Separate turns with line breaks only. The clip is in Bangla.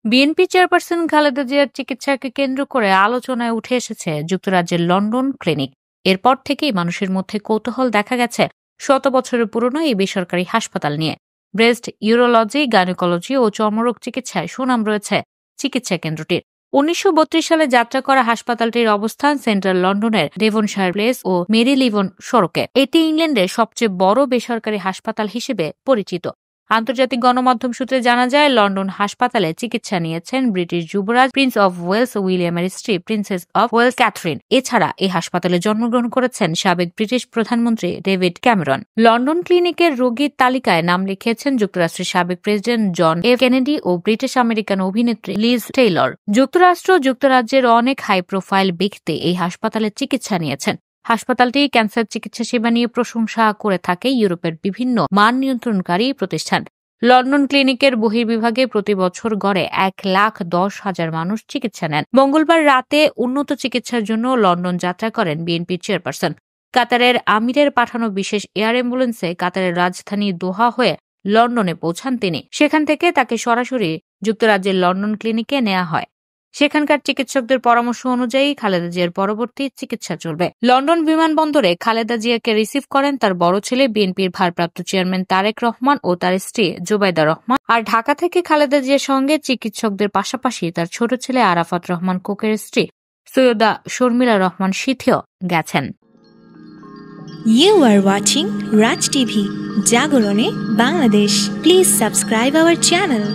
বিএনপি চেয়ারপারসন খালেদা জিয়ার চিকিৎসাকে কেন্দ্র করে আলোচনায় উঠে এসেছে যুক্তরাজ্যের লন্ডন ক্লিনিক। এরপর থেকেই মানুষের মধ্যে কৌতূহল দেখা গেছে শত বছরের পুরনো এই বেসরকারি হাসপাতাল নিয়ে। ব্রেস্ট, ইউরোলজি, গাইনোকোলজি ও চর্মরোগ চিকিৎসায় সুনাম রয়েছে চিকিৎসা কেন্দ্রটির। 1932 সালে যাত্রা করা হাসপাতালটির অবস্থান সেন্ট্রাল লন্ডনের ডেভনশায়ার প্লেস ও মেরিলিভন সড়কে। এটি ইংল্যান্ডের সবচেয়ে বড় বেসরকারি হাসপাতাল হিসেবে পরিচিত। আন্তর্জাতিক গণমাধ্যম সূত্রে জানা যায়, লন্ডন হাসপাতালে চিকিৎসা নিয়েছেন ব্রিটিশ যুবরাজ প্রিন্স অব ওয়েলস উইলিয়ামের স্ত্রী প্রিন্সেস অব ওয়েলস ক্যাথরিন। এছাড়া এই হাসপাতালে জন্মগ্রহণ করেছেন সাবেক ব্রিটিশ প্রধানমন্ত্রী ডেভিড ক্যামেরন। লন্ডন ক্লিনিকের রোগীর তালিকায় নাম লিখিয়েছেন যুক্তরাষ্ট্রের সাবেক প্রেসিডেন্ট জন এফ কেনেডি ও ব্রিটিশ আমেরিকান অভিনেত্রী লিজ টেইলর। যুক্তরাজ্যের অনেক হাই প্রোফাইল ব্যক্তি এই হাসপাতালে চিকিৎসা নিয়েছেন। হাসপাতালটি ক্যান্সার চিকিৎসা সেবা নিয়ে প্রশংসা করে থাকে ইউরোপের বিভিন্ন মান নিয়ন্ত্রণকারী প্রতিষ্ঠান। লন্ডন ক্লিনিকের বহির্বিভাগে প্রতি বছর গড়ে 1,10,000 মানুষ চিকিৎসা নেন। মঙ্গলবার রাতে উন্নত চিকিৎসার জন্য লন্ডন যাত্রা করেন বিএনপির চেয়ারপারসন। কাতারের আমিরের পাঠানো বিশেষ এয়ার অ্যাম্বুলেন্সে কাতারের রাজধানী দোহা হয়ে লন্ডনে পৌঁছান তিনি। সেখান থেকে তাকে সরাসরি যুক্তরাজ্যের লন্ডন ক্লিনিকে নেওয়া হয়। সেখানকার চিকিৎসকদের পরামর্শ অনুযায়ী খালেদা জিয়ার পরবর্তী চিকিৎসা চলবে। লন্ডন বিমানবন্দরে খালেদা জিয়াকে রিসিভ করেন তার বড় ছেলে বিএনপির ভারপ্রাপ্ত চেয়ারম্যান তারেক রহমান ও তার স্ত্রী জুবাইদা রহমান। আর ঢাকা থেকে খালেদা জিয়ার সঙ্গে চিকিৎসকদের পাশাপাশি তার ছোট ছেলে আরাফাত রহমান কোকের স্ত্রী সৈয়দা শর্মিলা রহমান সিথিও গেছেন।
You are watching Raj TV, জাগরণে Bangladesh. Please subscribe our channel.